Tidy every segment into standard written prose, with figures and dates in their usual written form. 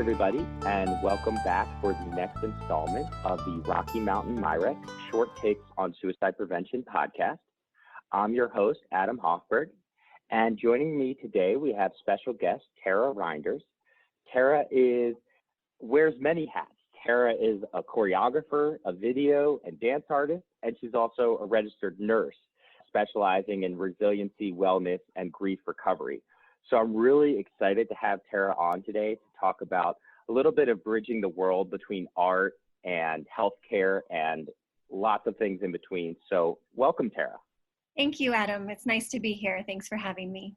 everybody, and welcome back for the next installment of the Rocky Mountain MyRec Short Takes on Suicide Prevention podcast. I'm your host, Adam Hoffberg, and joining me today, we have special guest, Tara Rynders. Tara wears many hats. Tara is a choreographer, a video and dance artist, and she's also a registered nurse, specializing in resiliency, wellness, and grief recovery. So I'm really excited to have Tara on today to talk about a little bit of bridging the world between art and healthcare and lots of things in between. So welcome, Tara. Thank you, Adam. It's nice to be here. Thanks for having me.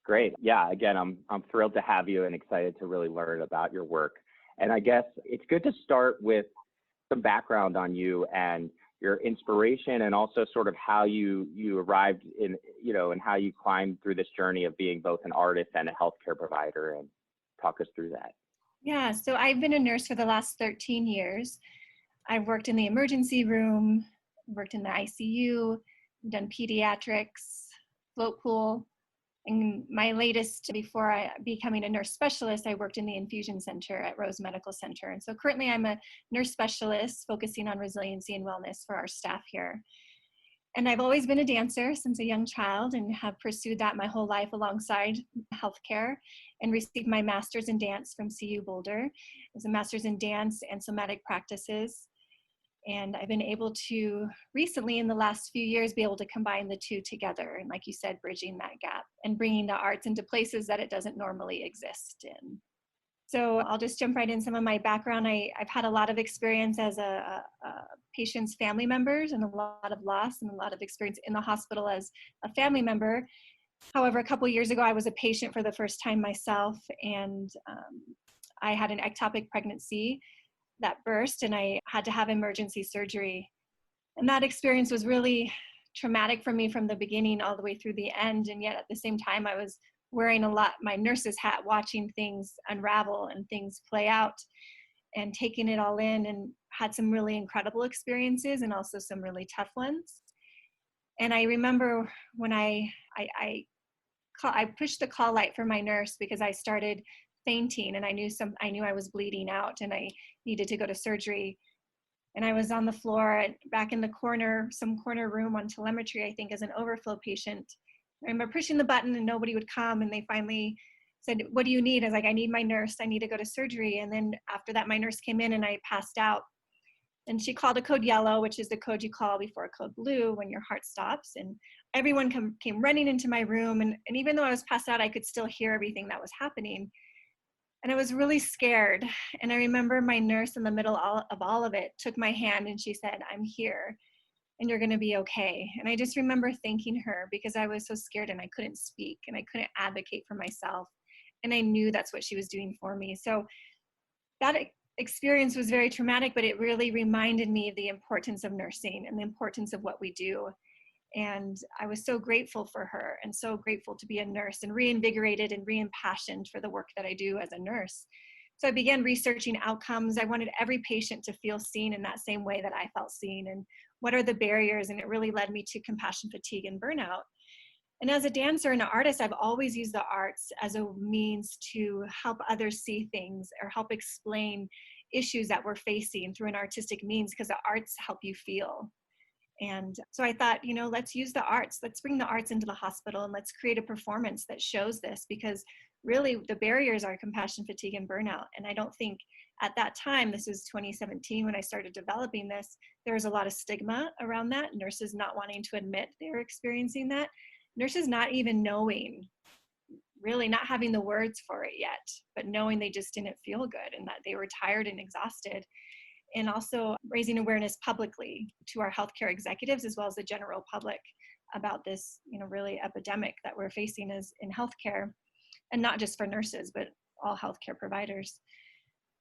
Great. Yeah, again, I'm thrilled to have you and excited to really learn about your work. And I guess it's good to start with some background on you and your inspiration, and also sort of how you arrived in, and how you climbed through this journey of being both an artist and a healthcare provider, and talk us through that. Yeah, so I've been a nurse for the last 13 years. I've worked in the emergency room, worked in the ICU, done pediatrics, float pool, and my latest, before becoming a nurse specialist, I worked in the infusion center at Rose Medical Center. And so currently I'm a nurse specialist focusing on resiliency and wellness for our staff here. And I've always been a dancer since a young child and have pursued that my whole life alongside healthcare, and received my master's in dance from CU Boulder. It was a master's in dance and somatic practices. And I've been able to recently, in the last few years, be able to combine the two together. And like you said, bridging that gap and bringing the arts into places that it doesn't normally exist in. So I'll just jump right in some of my background. I've had a lot of experience as a patient's family members, and a lot of loss, and a lot of experience in the hospital as a family member. However, a couple of years ago, I was a patient for the first time myself, and I had an ectopic pregnancy that burst, and I had to have emergency surgery. And that experience was really traumatic for me from the beginning all the way through the end. And yet at the same time, I was wearing my nurse's hat, watching things unravel and things play out and taking it all in, and had some really incredible experiences and also some really tough ones. And I remember when I pushed the call light for my nurse because I started fainting, and I knew I was bleeding out and I needed to go to surgery. And I was on the floor back in the corner, some corner room on telemetry, I think, as an overflow patient. I remember pushing the button and nobody would come, and they finally said, "What do you need?" I was like, "I need my nurse. I need to go to surgery." And then after that, my nurse came in and I passed out. And she called a code yellow, which is the code you call before a code blue when your heart stops. And everyone came running into my room. And even though I was passed out, I could still hear everything that was happening. And I was really scared. And I remember my nurse in the middle of all of it took my hand and she said, "I'm here and you're going to be okay." And I just remember thanking her because I was so scared and I couldn't speak and I couldn't advocate for myself. And I knew that's what she was doing for me. So that experience was very traumatic, but it really reminded me of the importance of nursing and the importance of what we do. And I was so grateful for her and so grateful to be a nurse and reinvigorated and reimpassioned for the work that I do as a nurse. So I began researching outcomes. I wanted every patient to feel seen in that same way that I felt seen, and what are the barriers? And it really led me to compassion fatigue and burnout. And as a dancer and an artist, I've always used the arts as a means to help others see things or help explain issues that we're facing through an artistic means, because the arts help you feel. And so I thought, let's use the arts. Let's bring the arts into the hospital and let's create a performance that shows this, because really the barriers are compassion fatigue and burnout. And I don't think at that time, this is 2017 when I started developing this, there was a lot of stigma around that. Nurses not wanting to admit they were experiencing that. Nurses not even knowing, really not having the words for it yet, but knowing they just didn't feel good and that they were tired and exhausted. And also raising awareness publicly to our healthcare executives as well as the general public about this, really epidemic that we're facing as in healthcare, and not just for nurses, but all healthcare providers.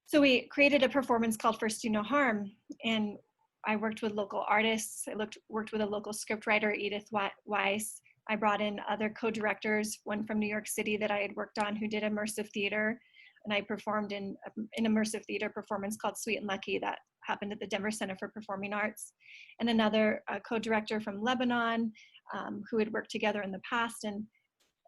So we created a performance called First Do No Harm, and I worked with local artists. I worked with a local scriptwriter, Edith Weiss. I brought in other co-directors, one from New York City that I had worked on who did immersive theater. And I performed in an immersive theater performance called Sweet and Lucky that happened at the Denver Center for Performing Arts. And another co-director from Lebanon who had worked together in the past. And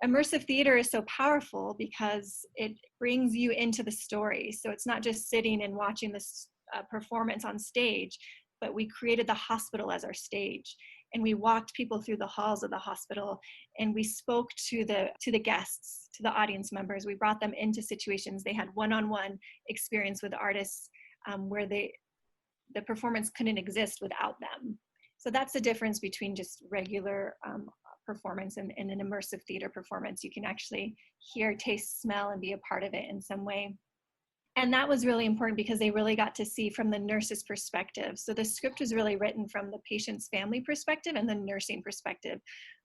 immersive theater is so powerful because it brings you into the story. So it's not just sitting and watching this performance on stage, but we created the hospital as our stage. And we walked people through the halls of the hospital, and we spoke to the guests, to the audience members. We brought them into situations. They had one-on-one experience with artists where the performance couldn't exist without them. So that's the difference between just regular performance and an immersive theater performance. You can actually hear, taste, smell, and be a part of it in some way. And that was really important because they really got to see from the nurse's perspective. So the script was really written from the patient's family perspective and the nursing perspective,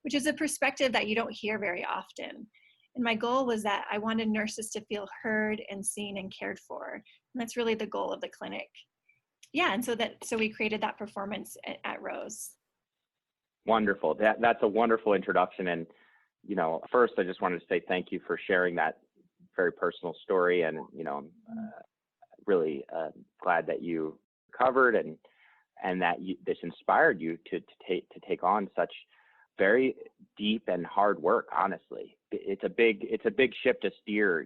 which is a perspective that you don't hear very often. And my goal was that I wanted nurses to feel heard and seen and cared for. And that's really the goal of the clinic. Yeah, and so we created that performance at Rose. Wonderful. That's a wonderful introduction. And, first, I just wanted to say thank you for sharing that very personal story. And, I'm really glad that you covered and that this inspired you to take on such very deep and hard work. Honestly, it's a big ship to steer,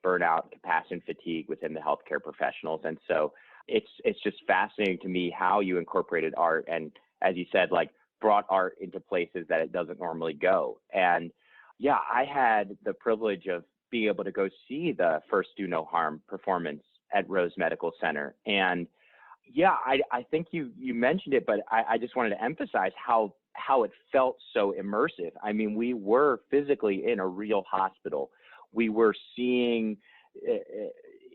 burnout, compassion fatigue within the healthcare professionals. And so it's just fascinating to me how you incorporated art. And as you said, like, brought art into places that it doesn't normally go. And yeah, I had the privilege of being able to go see the first Do No Harm performance at Rose Medical Center. And yeah, I think you mentioned it, but I just wanted to emphasize how it felt so immersive. I mean, we were physically in a real hospital. We were seeing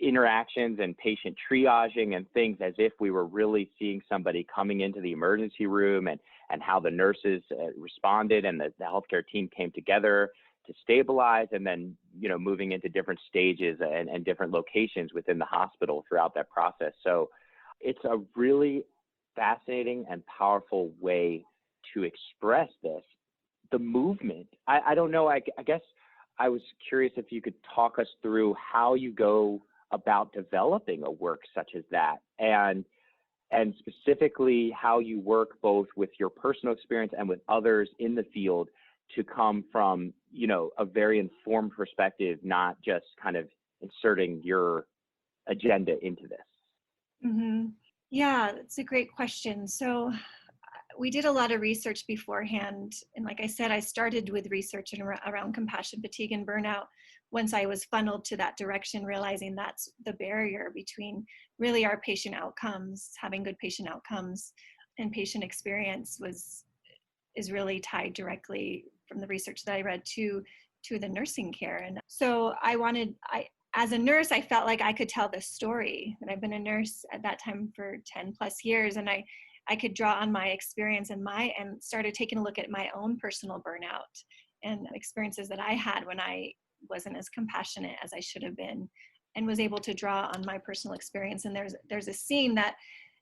interactions and patient triaging and things as if we were really seeing somebody coming into the emergency room, and how the nurses responded and the healthcare team came together to stabilize, and then, moving into different stages and different locations within the hospital throughout that process. So it's a really fascinating and powerful way to express this. The movement, I don't know, I guess I was curious if you could talk us through how you go about developing a work such as that, and specifically how you work both with your personal experience and with others in the field to come from, a very informed perspective, not just kind of inserting your agenda into this. Mm-hmm. Yeah, that's a great question. So we did a lot of research beforehand. And like I said, I started with research around compassion fatigue and burnout. Once I was funneled to that direction, realizing that's the barrier between really our patient outcomes, having good patient outcomes, and patient experience is really tied directly from the research that I read to the nursing care. And so as a nurse, I felt like I could tell this story. And I've been a nurse at that time for 10 plus years. And I could draw on my experience and started taking a look at my own personal burnout and experiences that I had when I wasn't as compassionate as I should have been, and was able to draw on my personal experience. And there's a scene that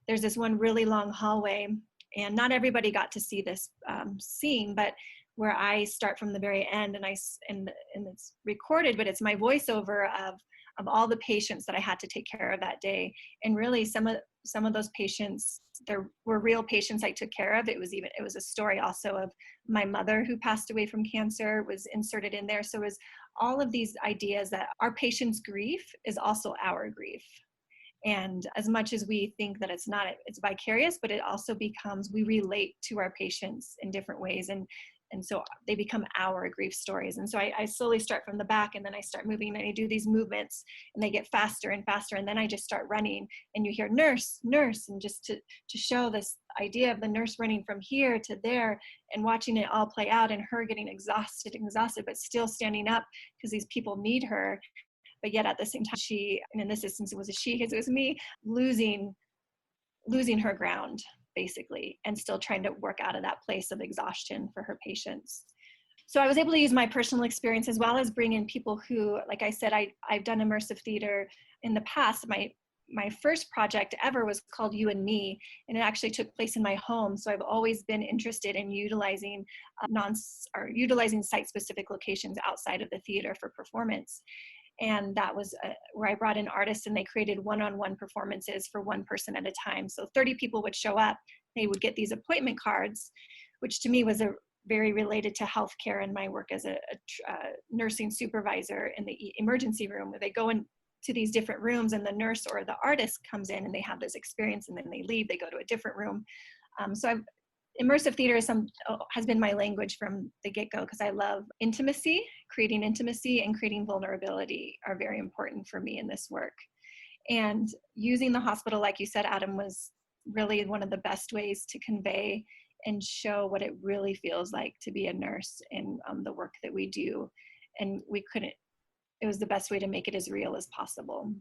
there's this one really long hallway, and not everybody got to see this scene, but where I start from the very end, and it's recorded, but it's my voiceover of all the patients that I had to take care of that day. And really some of those patients, there were real patients I took care of. It was a story also of my mother who passed away from cancer was inserted in there. So it was all of these ideas that our patient's grief is also our grief. And as much as we think that it's vicarious, but it also becomes, we relate to our patients in different ways. And so they become our grief stories. And so I slowly start from the back, and then I start moving, and I do these movements, and they get faster and faster. And then I just start running, and you hear nurse, nurse, and just to show this idea of the nurse running from here to there and watching it all play out, and her getting exhausted, but still standing up because these people need her. But yet at the same time, and in this instance, it was a she, because it was me, losing her ground, basically, and still trying to work out of that place of exhaustion for her patients. So I was able to use my personal experience as well as bring in people who, like I said, I've done immersive theater in the past. My first project ever was called You and Me, and it actually took place in my home. So I've always been interested in utilizing site-specific locations outside of the theater for performance. And that was where I brought in artists, and they created one-on-one performances for one person at a time. So 30 people would show up. They would get these appointment cards, which to me was very related to healthcare and my work as a nursing supervisor in the emergency room, where they go into these different rooms and the nurse or the artist comes in and they have this experience and then they leave, they go to a different room. Immersive theater has been my language from the get-go, because I love intimacy. Creating intimacy and creating vulnerability are very important for me in this work. And using the hospital, like you said, Adam, was really one of the best ways to convey and show what it really feels like to be a nurse in the work that we do. And it was the best way to make it as real as possible.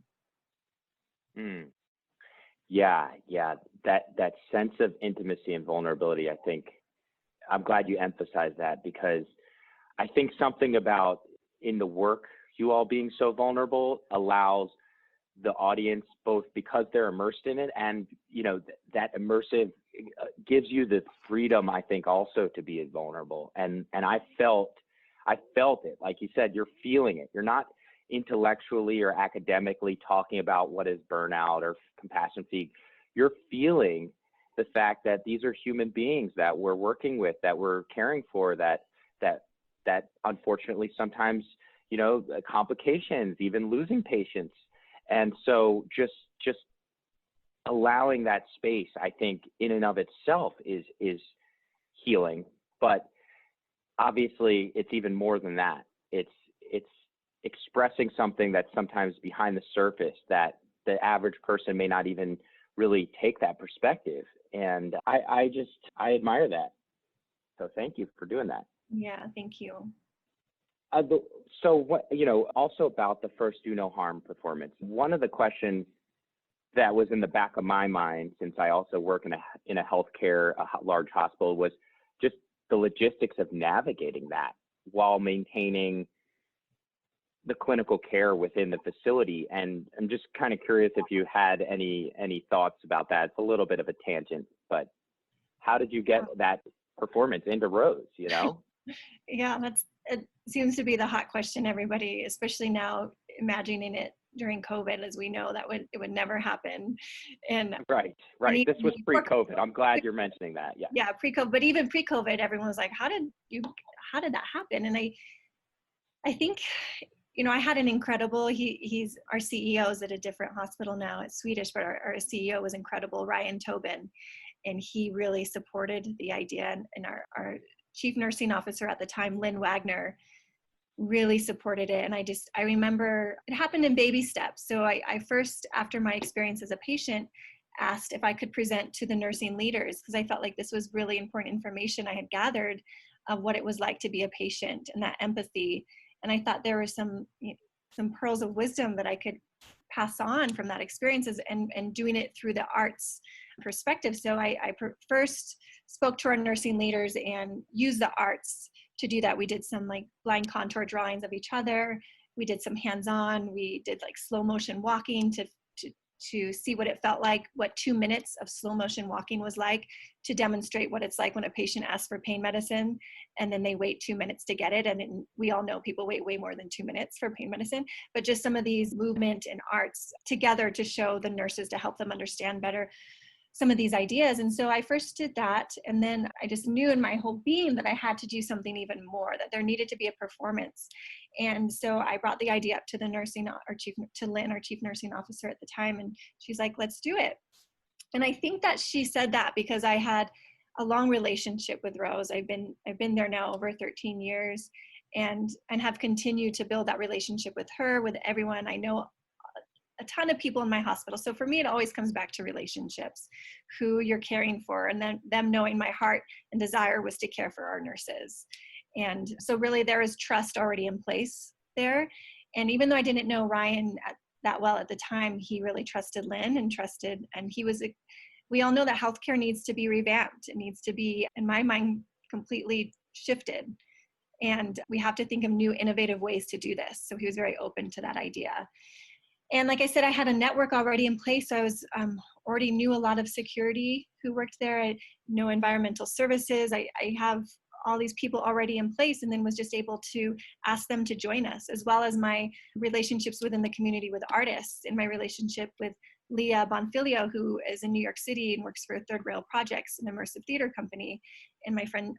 Yeah. That sense of intimacy and vulnerability, I think, I'm glad you emphasized that, because I think something about in the work, you all being so vulnerable allows the audience, both because they're immersed in it and, that immersive gives you the freedom, I think, also to be vulnerable. And I felt it. Like you said, you're feeling it. You're not intellectually or academically talking about what is burnout or compassion fatigue. You're feeling the fact that these are human beings that we're working with, that we're caring for, that unfortunately sometimes, complications, even losing patients. And so just allowing that space, I think, in and of itself is healing. But obviously, it's even more than that. It's expressing something that's sometimes behind the surface that the average person may not even really take that perspective. And I admire that. So thank you for doing that. Yeah, thank you. So what, also about the first Do No Harm performance, one of the questions that was in the back of my mind, since I also work in a healthcare, a large hospital, was just the logistics of navigating that while maintaining the clinical care within the facility. And I'm just kind of curious if you had any thoughts about that. It's a little bit of a tangent, but how did you get that performance into Rose, Yeah, it seems to be the hot question, everybody, especially now imagining it during COVID, as we know it would never happen. And right. This was pre-COVID. I'm glad you're mentioning that. Yeah, pre-COVID, but even pre-COVID, everyone was like, how did that happen? And I think, I had an incredible, he's our CEO is at a different hospital now. It's Swedish, but our CEO was incredible, Ryan Tobin. And he really supported the idea. And our chief nursing officer at the time, Lynn Wagner, really supported it. And I remember it happened in baby steps. So I first, after my experience as a patient, asked if I could present to the nursing leaders, because I felt like this was really important information I had gathered of what it was like to be a patient and that empathy. And I thought there were some pearls of wisdom that I could pass on from that experiences and doing it through the arts perspective. So I first spoke to our nursing leaders and used the arts to do that. We did some blind contour drawings of each other. We did some hands-on. We did slow motion walking to see what it felt like, what 2 minutes of slow motion walking was like, to demonstrate what it's like when a patient asks for pain medicine and then they wait 2 minutes to get it. And we all know people wait way more than 2 minutes for pain medicine, but just some of these movement and arts together to show the nurses, to help them understand better some of these ideas. And so I first did that. And then I just knew in my whole being that I had to do something even more, that there needed to be a performance. And so I brought the idea up to the to Lynn, our chief nursing officer at the time. And she's like, let's do it. And I think that she said that because I had a long relationship with Rose. I've been there now over 13 years and have continued to build that relationship with her, with everyone. I know a ton of people in my hospital. So for me, it always comes back to relationships, who you're caring for, and then them knowing my heart and desire was to care for our nurses. And so really there is trust already in place there. And even though I didn't know Ryan that well at the time, he really trusted Lynn and we all know that healthcare needs to be revamped. It needs to be, in my mind, completely shifted. And we have to think of new innovative ways to do this. So he was very open to that idea. And like I said, I had a network already in place. So I was already knew a lot of security who worked there. I know environmental services. I have all these people already in place, and then was just able to ask them to join us, as well as my relationships within the community with artists and my relationship with Leah Bonfilio, who is in New York City and works for Third Rail Projects, an immersive theater company, and my friend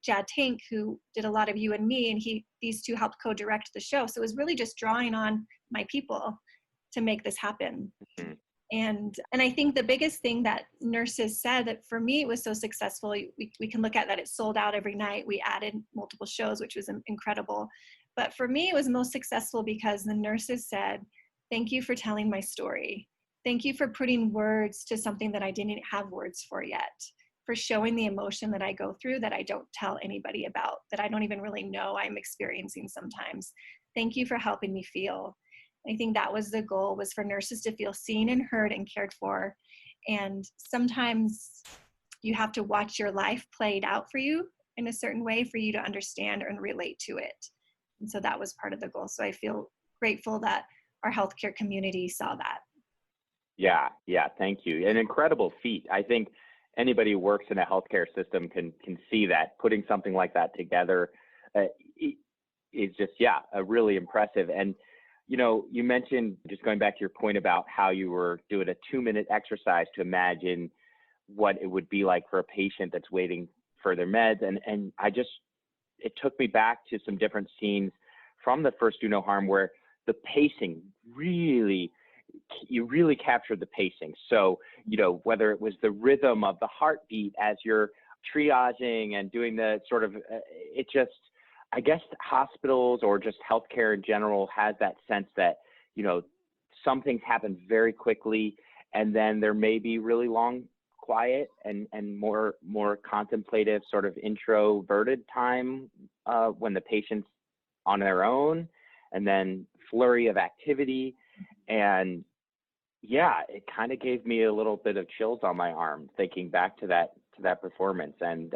Jad Tank, who did a lot of You and Me, and these two helped co-direct the show. So it was really just drawing on my people to make this happen. Mhm. And I think the biggest thing that nurses said that for me it was so successful, we can look at that it sold out every night. We added multiple shows, which was incredible. But for me, it was most successful because the nurses said, thank you for telling my story. Thank you for putting words to something that I didn't have words for yet, for showing the emotion that I go through that I don't tell anybody about, that I don't even really know I'm experiencing sometimes. Thank you for helping me feel. I think that was the goal, was for nurses to feel seen and heard and cared for. And sometimes you have to watch your life played out for you in a certain way for you to understand and relate to it. And so that was part of the goal. So I feel grateful that our healthcare community saw that. Yeah, thank you. An incredible feat. I think anybody who works in a healthcare system can see that. Putting something like that together is just, really impressive. And you mentioned, just going back to your point about how you were doing a 2-minute exercise to imagine what it would be like for a patient that's waiting for their meds. And it took me back to some different scenes from the first Do No Harm where the pacing you really captured the pacing. So, whether it was the rhythm of the heartbeat as you're triaging and doing the sort of, I guess hospitals or just healthcare in general has that sense that, some things happen very quickly and then there may be really long quiet and more contemplative sort of introverted time when the patient's on their own, and then flurry of activity. And it kind of gave me a little bit of chills on my arm thinking back to that performance. And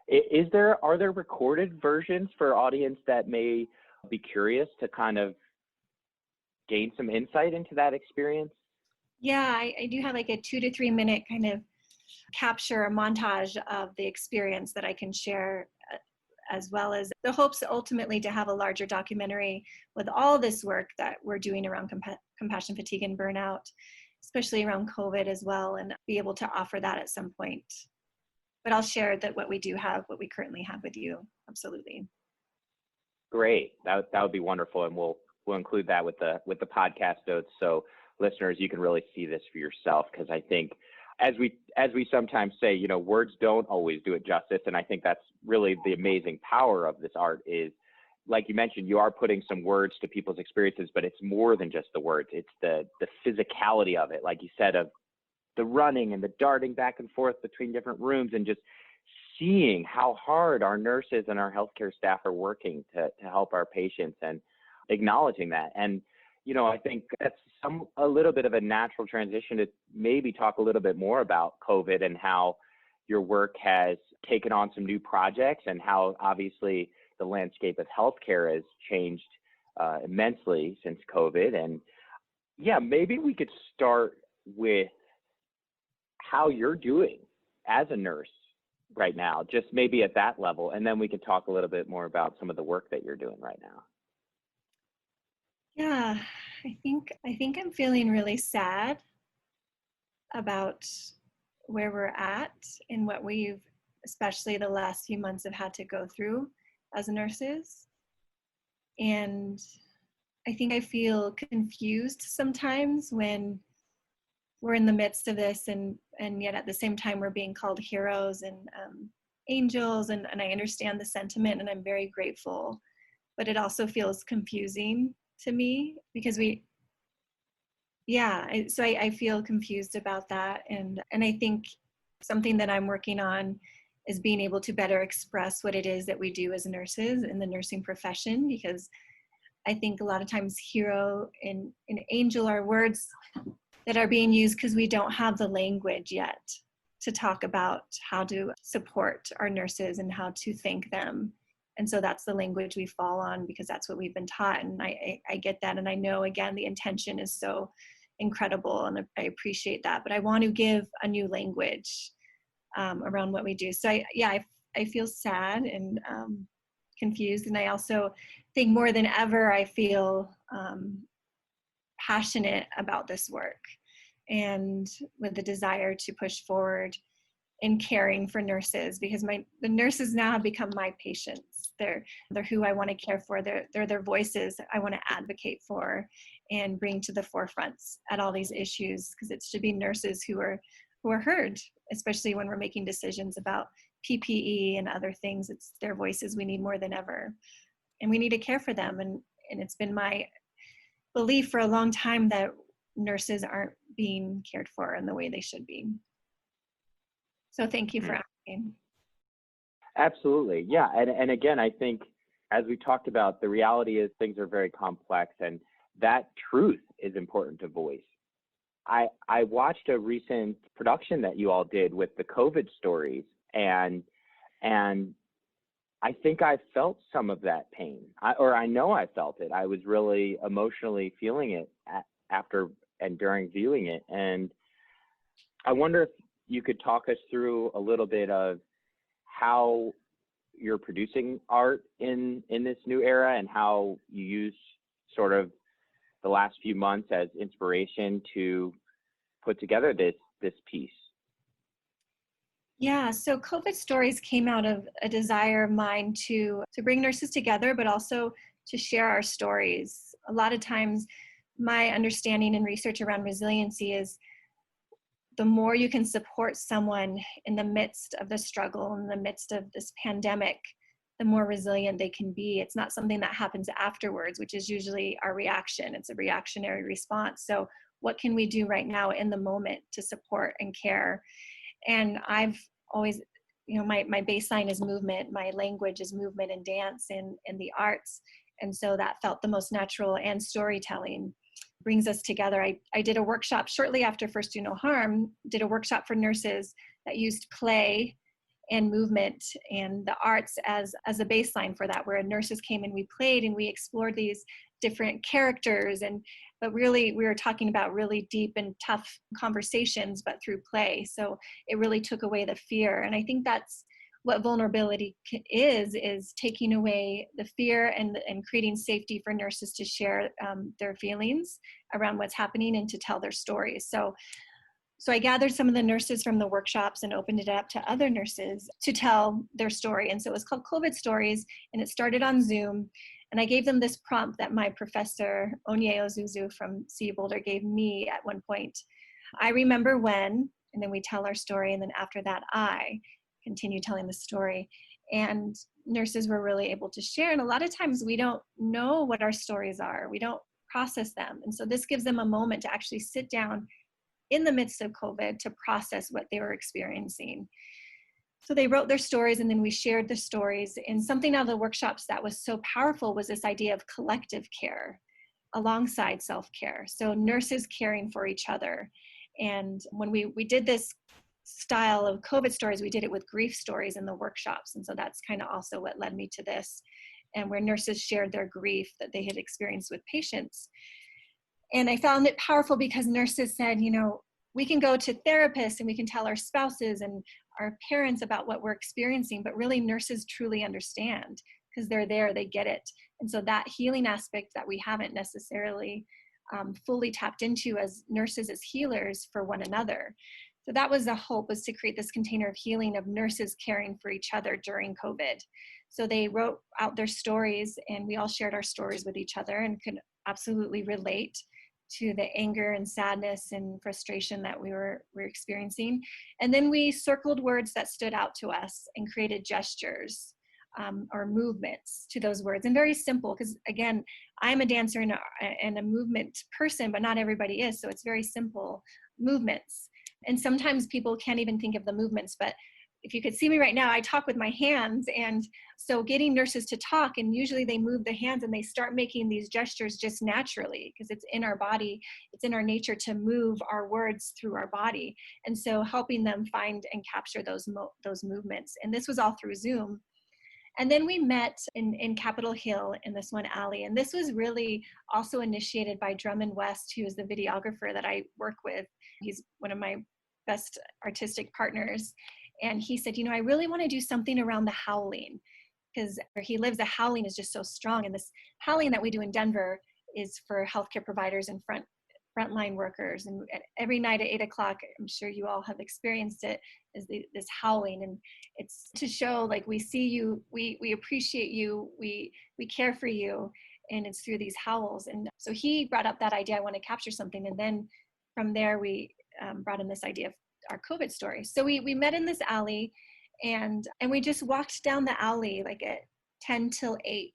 are there recorded versions for audience that may be curious to kind of gain some insight into that experience? Yeah, I do have like a 2 to 3 minute kind of capture, a montage of the experience that I can share, as well as the hopes ultimately to have a larger documentary with all this work that we're doing around compassion fatigue and burnout, especially around COVID as well, and be able to offer that at some point. But I'll share that what we currently have with you. Absolutely. Great. That would be wonderful. And we'll include that with the podcast notes. So listeners, you can really see this for yourself. Cause I think as we sometimes say, words don't always do it justice. And I think that's really the amazing power of this art is, like you mentioned, you are putting some words to people's experiences, but it's more than just the words. It's the physicality of it. Like you said, of the running and the darting back and forth between different rooms, and just seeing how hard our nurses and our healthcare staff are working to help our patients, and acknowledging that. And, I think that's a little bit of a natural transition to maybe talk a little bit more about COVID and how your work has taken on some new projects, and how obviously the landscape of healthcare has changed immensely since COVID. And maybe we could start with how you're doing as a nurse right now, just maybe at that level. And then we could talk a little bit more about some of the work that you're doing right now. Yeah, I think I'm feeling really sad about where we're at and what we've, especially the last few months, have had to go through as nurses. And I think I feel confused sometimes when we're in the midst of this, and yet at the same time we're being called heroes and angels, and I understand the sentiment and I'm very grateful, but it also feels confusing to me because I feel confused about that. And I think something that I'm working on is being able to better express what it is that we do as nurses in the nursing profession, because I think a lot of times hero and angel are words that are being used because we don't have the language yet to talk about how to support our nurses and how to thank them. And so that's the language we fall on because that's what we've been taught. And I get that. And I know, again, the intention is so incredible and I appreciate that. But I want to give a new language around what we do. So I feel sad and confused. And I also think more than ever, I feel passionate about this work. and with the desire to push forward in caring for nurses, because the nurses now have become my patients. They're who I want to care for. They're their voices I want to advocate for and bring to the forefronts at all these issues, because it should be nurses who are heard, especially when we're making decisions about PPE and other things. It's their voices we need more than ever, and we need to care for them. And it's been my belief for a long time that nurses aren't being cared for in the way they should be. So thank you for asking. Absolutely. Yeah. And again, I think as we talked about, the reality is things are very complex, and that truth is important to voice. I watched a recent production that you all did with the COVID stories, and I think I felt some of that pain, I know I felt it. I was really emotionally feeling it after and during viewing it. And I wonder if you could talk us through a little bit of how you're producing art in this new era, and how you use sort of the last few months as inspiration to put together this piece. Yeah, so COVID stories came out of a desire of mine to bring nurses together, but also to share our stories. A lot of times, my understanding and research around resiliency is the more you can support someone in the midst of the struggle, in the midst of this pandemic, the more resilient they can be. It's not something that happens afterwards, which is usually our reaction. It's a reactionary response. So what can we do right now in the moment to support and care? And I've always, my baseline is movement. My language is movement and dance and the arts. And so that felt the most natural, and storytelling brings us together. I did a workshop shortly after First Do No Harm, did a workshop for nurses that used play and movement and the arts as a baseline for that, where nurses came and we played and we explored these different characters, but really we were talking about really deep and tough conversations, but through play. So it really took away the fear. And I think that's what vulnerability is taking away the fear and creating safety for nurses to share their feelings around what's happening and to tell their stories. So I gathered some of the nurses from the workshops and opened it up to other nurses to tell their story. And so it was called COVID Stories, and it started on Zoom. And I gave them this prompt that my professor, Onye Ozuzu from CU Boulder, gave me at one point. I remember when, and then we tell our story, and then after that, I continue telling the story. And nurses were really able to share. And a lot of times we don't know what our stories are. We don't process them. And so this gives them a moment to actually sit down in the midst of COVID to process what they were experiencing. So they wrote their stories, and then we shared the stories. And something out of the workshops that was so powerful was this idea of collective care alongside self-care. So nurses caring for each other. And when we did this style of COVID stories, we did it with grief stories in the workshops. And so that's kind of also what led me to this, and where nurses shared their grief that they had experienced with patients. And I found it powerful because nurses said, we can go to therapists and we can tell our spouses and our parents about what we're experiencing, but really nurses truly understand because they're there, they get it. And so that healing aspect that we haven't necessarily fully tapped into as nurses, as healers for one another. So that was the hope, was to create this container of healing of nurses caring for each other during COVID. So they wrote out their stories, and we all shared our stories with each other and could absolutely relate to the anger and sadness and frustration that we were experiencing. And then we circled words that stood out to us and created gestures or movements to those words. And very simple, because again, I'm a dancer and a movement person, but not everybody is. So it's very simple movements. And sometimes people can't even think of the movements, but if you could see me right now, I talk with my hands. And so getting nurses to talk, and usually they move the hands and they start making these gestures just naturally, because it's in our body, it's in our nature to move our words through our body. And so helping them find and capture those movements. And this was all through Zoom. And then we met in Capitol Hill in this one alley. And this was really also initiated by Drummond West, who is the videographer that I work with. He's one of my best artistic partners. And he said, I really want to do something around the howling, because where he lives, the howling is just so strong. And this howling that we do in Denver is for healthcare providers in front frontline workers. And every night at 8 o'clock, I'm sure you all have experienced it, is this howling. And it's to show like, we see you, we appreciate you, we care for you. And it's through these howls. And so he brought up that idea, I want to capture something. And then from there, we brought in this idea of our COVID story. So we met in this alley, and we just walked down the alley like at 10 till 8,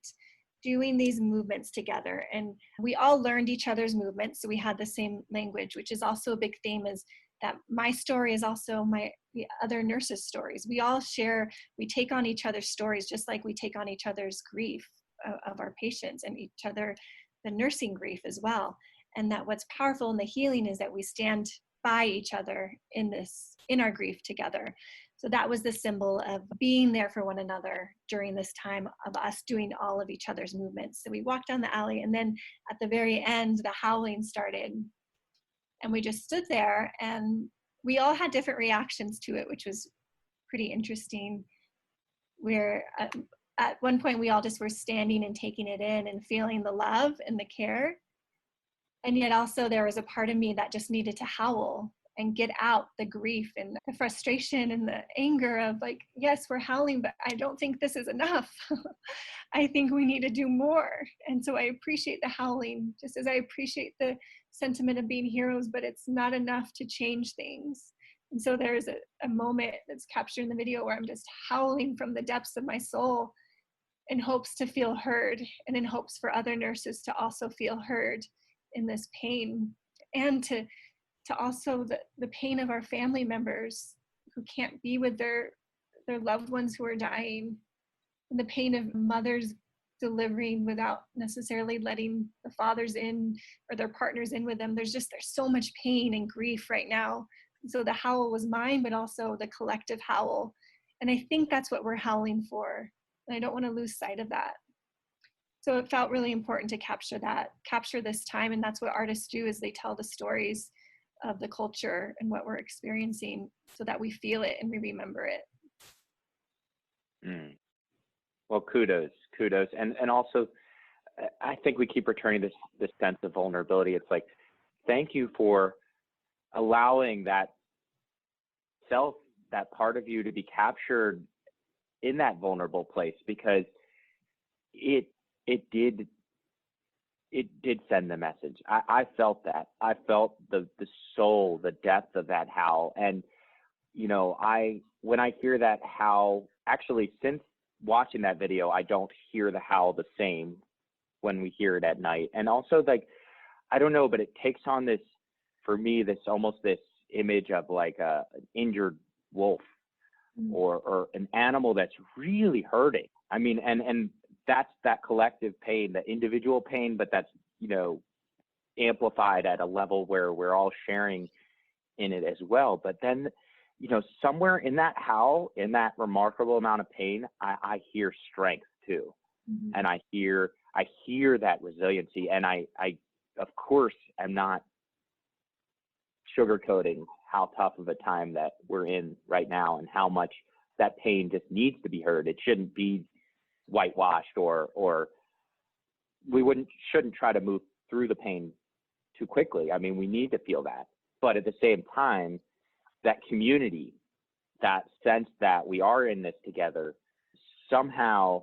doing these movements together. And we all learned each other's movements. So we had the same language, which is also a big theme, is that my story is also the other nurses' stories. We all share, we take on each other's stories, just like we take on each other's grief of our patients, and each other, the nursing grief as well. And that what's powerful in the healing is that we stand by each other in our grief together. So that was the symbol of being there for one another during this time of us doing all of each other's movements. So we walked down the alley, and then at the very end, the howling started. And we just stood there, and we all had different reactions to it, which was pretty interesting. Where at one point, we all just were standing and taking it in and feeling the love and the care. And yet also there was a part of me that just needed to howl and get out the grief and the frustration and the anger of like, yes, we're howling, but I don't think this is enough. I think we need to do more. And so I appreciate the howling, just as I appreciate the sentiment of being heroes, but it's not enough to change things. And so there's a moment that's captured in the video where I'm just howling from the depths of my soul in hopes to feel heard, and in hopes for other nurses to also feel heard in this pain, and to also the pain of our family members who can't be with their loved ones who are dying, and the pain of mothers delivering without necessarily letting the fathers in or their partners in with them. There's so much pain and grief right now. And so the howl was mine, but also the collective howl. And I think that's what we're howling for. And I don't want to lose sight of that. So it felt really important to capture this time. And that's what artists do, is they tell the stories of the culture and what we're experiencing so that we feel it and we remember it. Well, kudos. And also, I think we keep returning this sense of vulnerability. It's like, thank you for allowing that self, that part of you, to be captured in that vulnerable place, because it did send the message. I felt that. I felt the soul, the depth of that howl. And, when I hear that howl, actually, since watching that video, I don't hear the howl the same when we hear it at night. And also, like, I don't know, but it takes on this, for me, this image of like an injured wolf or an animal that's really hurting. I mean, and that's that collective pain, the individual pain, but that's, amplified at a level where we're all sharing in it as well. But then, somewhere in that howl, in that remarkable amount of pain, I hear strength too. Mm-hmm. And I hear that resiliency. And I of course, am not sugarcoating how tough of a time that we're in right now, and how much that pain just needs to be heard. It shouldn't be whitewashed, or we shouldn't try to move through the pain too quickly. I mean, we need to feel that, but at the same time, that community, that sense that we are in this together, somehow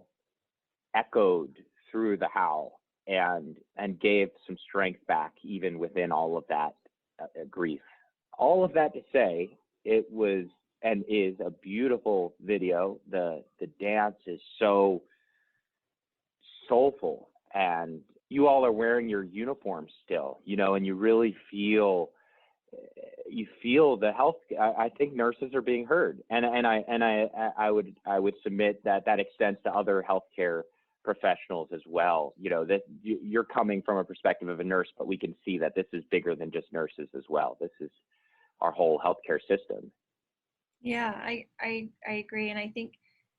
echoed through the howl and gave some strength back, even within all of that grief. All of that to say, it was and is a beautiful video. The dance is so soulful, and you all are wearing your uniforms still, and you really feel the health. I think nurses are being heard, and I would submit that extends to other healthcare professionals as well. That you're coming from a perspective of a nurse, but we can see that this is bigger than just nurses as well. This is our whole healthcare system. Yeah, I agree. And I think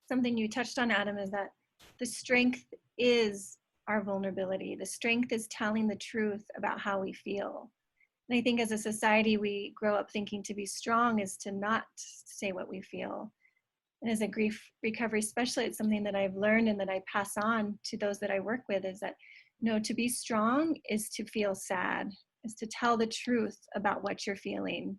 something you touched on, Adam, is that the strength is our vulnerability. The strength is telling the truth about how we feel. And I think as a society, we grow up thinking to be strong is to not say what we feel. And as a grief recovery specialist, it's something that I've learned and that I pass on to those that I work with, is that, to be strong is to feel sad. is to tell the truth about what you're feeling.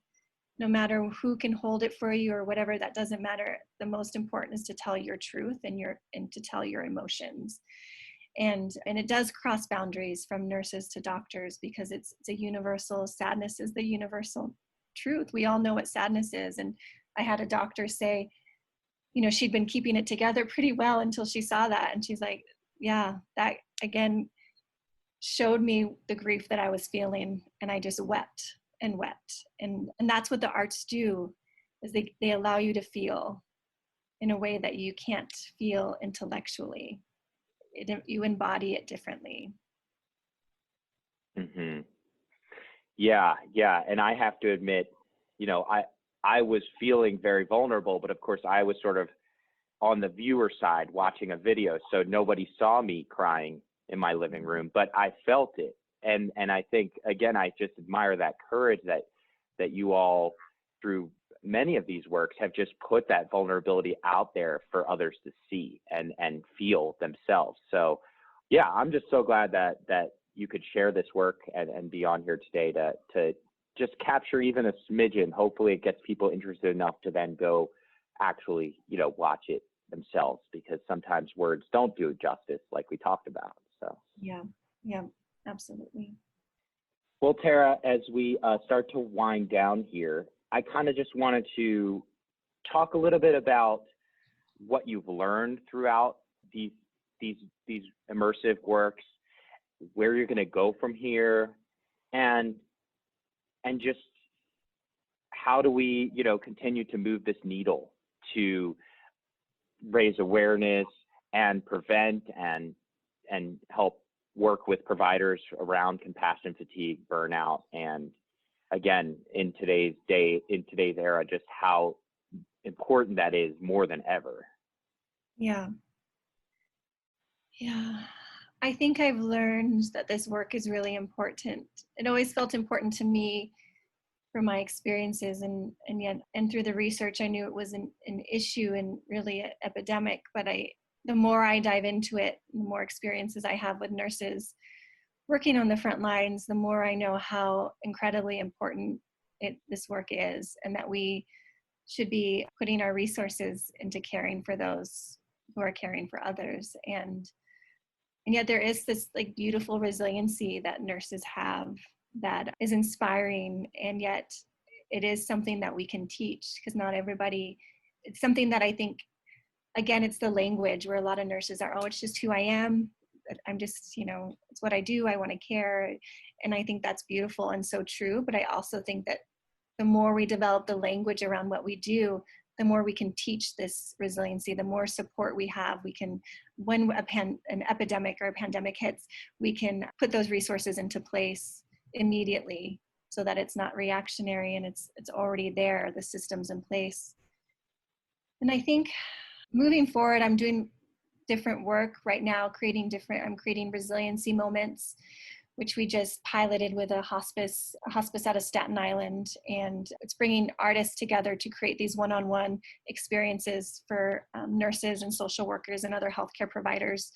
No matter who can hold it for you or whatever, that doesn't matter. The most important is to tell your truth and to tell your emotions. And it does cross boundaries from nurses to doctors, because it's a universal, sadness is the universal truth. We all know what sadness is. And I had a doctor say, she'd been keeping it together pretty well until she saw that. And she's like, yeah, that again showed me the grief that I was feeling. And I just wept and wept. And that's what the arts do, is they allow you to feel in a way that you can't feel intellectually. You embody it differently. Mm-hmm. Yeah. And I have to admit, I was feeling very vulnerable, but of course I was sort of on the viewer side watching a video, so nobody saw me crying in my living room, but I felt it. And I think, again, I just admire that courage that you all, through many of these works, have just put that vulnerability out there for others to see and feel themselves. So yeah, I'm just so glad that you could share this work and be on here today to just capture even a smidgen. Hopefully it gets people interested enough to then go actually, watch it themselves, because sometimes words don't do it justice, like we talked about. So yeah, absolutely. Well, Tara, as we start to wind down here, I kind of just wanted to talk a little bit about what you've learned throughout these immersive works, where you're going to go from here, and just how do we, continue to move this needle to raise awareness and prevent and help work with providers around compassion fatigue, burnout, and again, in today's era, just how important that is more than ever. Yeah. I think I've learned that this work is really important. It always felt important to me from my experiences, and through the research, I knew it was an issue and really an epidemic. But the more I dive into it, the more experiences I have with nurses working on the front lines, the more I know how incredibly important this work is, and that we should be putting our resources into caring for those who are caring for others. And yet there is this beautiful resiliency that nurses have that is inspiring, and yet it is something that we can teach, because not everybody, it's something that I think, again, it's the language where a lot of nurses are, it's just who I am. I'm just, it's what I do. I want to care. And I think that's beautiful and so true. But I also think that the more we develop the language around what we do, the more we can teach this resiliency, the more support we have. We can, when an epidemic or a pandemic hits, we can put those resources into place immediately, so that it's not reactionary and it's already there, the system's in place. And I think moving forward, I'm doing different work right now, I'm creating resiliency moments, which we just piloted with a hospice out of Staten Island. And it's bringing artists together to create these one-on-one experiences for nurses and social workers and other healthcare providers,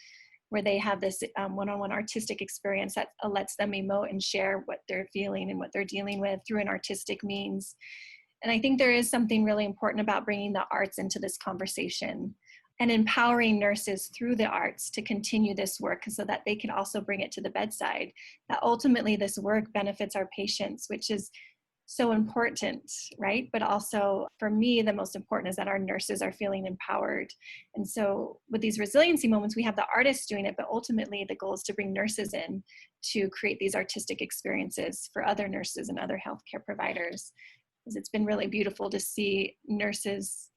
where they have this one-on-one artistic experience that lets them emote and share what they're feeling and what they're dealing with through an artistic means. And I think there is something really important about bringing the arts into this conversation and empowering nurses through the arts to continue this work, so that they can also bring it to the bedside. That ultimately this work benefits our patients, which is so important, right? But also for me, the most important is that our nurses are feeling empowered. And so with these resiliency moments, we have the artists doing it, but ultimately the goal is to bring nurses in to create these artistic experiences for other nurses and other healthcare providers. Because it's been really beautiful to see nurses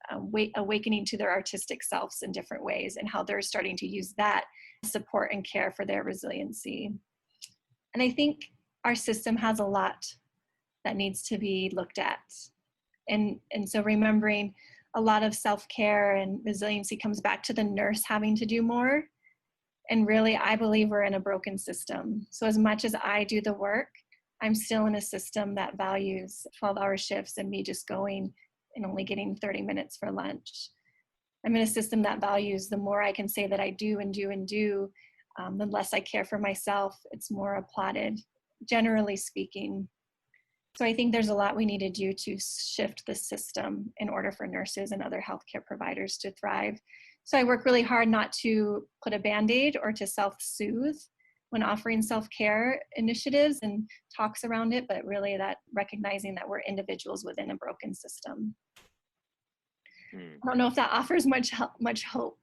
awakening to their artistic selves in different ways, and how they're starting to use that support and care for their resiliency. And I think our system has a lot that needs to be looked at. And so remembering a lot of self-care and resiliency comes back to the nurse having to do more. And really, I believe we're in a broken system. So as much as I do the work, I'm still in a system that values 12-hour shifts and me just going and only getting 30 minutes for lunch. I'm in a system that values the more I can say that I do and do and do, the less I care for myself, it's more applauded. generally speaking. So I think there's a lot we need to do to shift the system in order for nurses and other healthcare providers to thrive. So I work really hard not to put a Band-Aid or to self-soothe when offering self-care initiatives and talks around it, but really that recognizing that we're individuals within a broken system. I don't know if that offers much hope.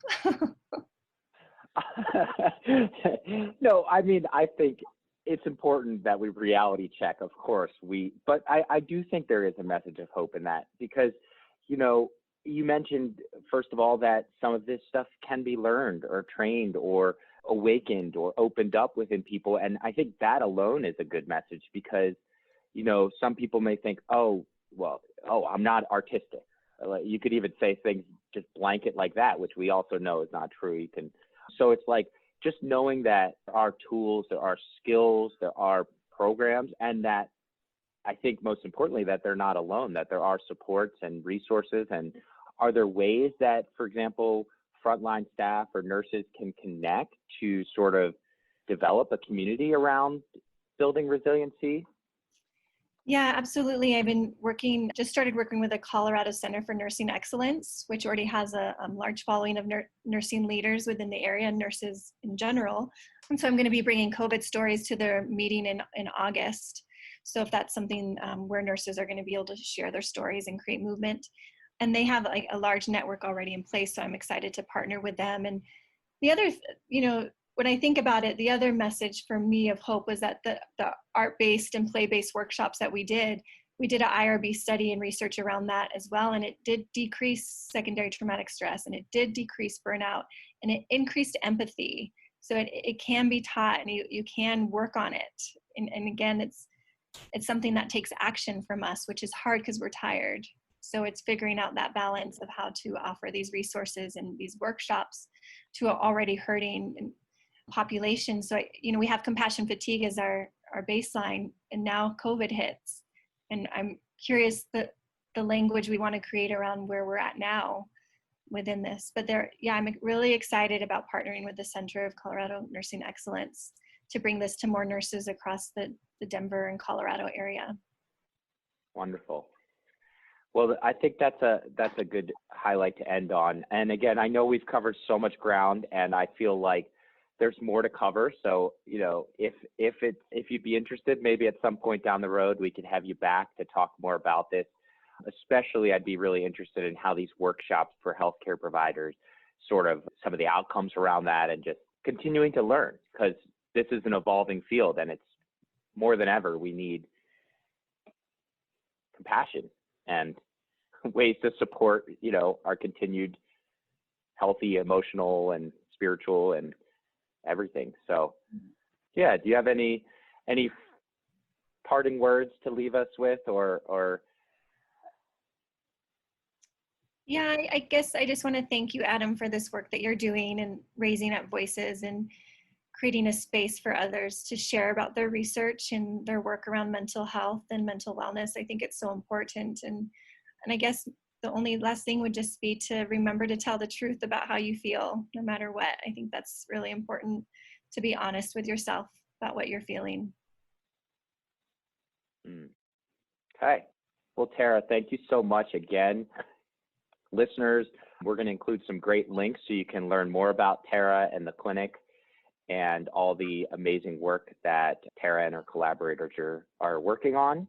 No, I mean, I think it's important that we reality check, of course, but I do think there is a message of hope in that, because, you know, you mentioned, first of all, that some of this stuff can be learned or trained or awakened or opened up within people. And I think that alone is a good message, because, you know, some people may think, oh, I'm not artistic. You could even say things just blanket like that, which we also know is not true. So it's like just knowing that there are tools, there are skills, there are programs, and that I think most importantly that they're not alone, that there are supports and resources. And are there ways that, for example, frontline staff or nurses can connect to sort of develop a community around building resiliency? Yeah, absolutely. Just started working with the Colorado Center for Nursing Excellence, which already has a large following of nursing leaders within the area and nurses in general. And so I'm going to be bringing COVID stories to their meeting in August. So if that's something where nurses are going to be able to share their stories and create movement. And they have like a large network already in place, so I'm excited to partner with them. And the other, when I think about it, the other message for me of hope was that the art-based and play-based workshops that we did an IRB study and research around that as well. And it did decrease secondary traumatic stress, and it did decrease burnout, and it increased empathy. So it can be taught, and you can work on it. And again, it's something that takes action from us, which is hard because we're tired. So it's figuring out that balance of how to offer these resources and these workshops to an already hurting population. So, we have compassion fatigue as our baseline, and now COVID hits. And I'm curious the language we want to create around where we're at now within this. But I'm really excited about partnering with the Center of Colorado Nursing Excellence to bring this to more nurses across the Denver and Colorado area. Wonderful. Well, I think that's a good highlight to end on. And again, I know we've covered so much ground, and I feel like there's more to cover. So, if you'd be interested, maybe at some point down the road, we could have you back to talk more about this. Especially, I'd be really interested in how these workshops for healthcare providers, sort of some of the outcomes around that, and just continuing to learn, because this is an evolving field, and it's more than ever, we need compassion and ways to support, our continued healthy, emotional and spiritual and everything. So yeah, do you have any parting words to leave us with, or? Yeah, I guess I just want to thank you, Adam, for this work that you're doing and raising up voices and creating a space for others to share about their research and their work around mental health and mental wellness. I think it's so important. And I guess the only last thing would just be to remember to tell the truth about how you feel, no matter what. I think that's really important, to be honest with yourself about what you're feeling. Okay. Well, Tara, thank you so much again. Listeners, we're going to include some great links so you can learn more about Tara and the clinic and all the amazing work that Tara and her collaborators are working on.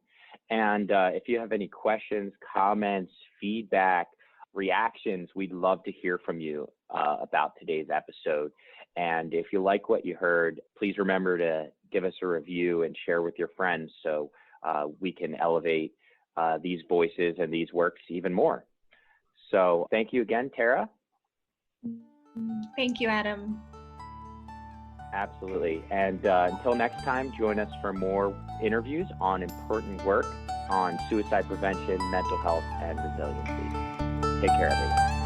And if you have any questions, comments, feedback, reactions, we'd love to hear from you about today's episode. And if you like what you heard, please remember to give us a review and share with your friends so we can elevate these voices and these works even more. So thank you again, Tara. Thank you, Adam. Absolutely. And until next time, join us for more interviews on important work on suicide prevention, mental health, and resiliency. Take care, everyone.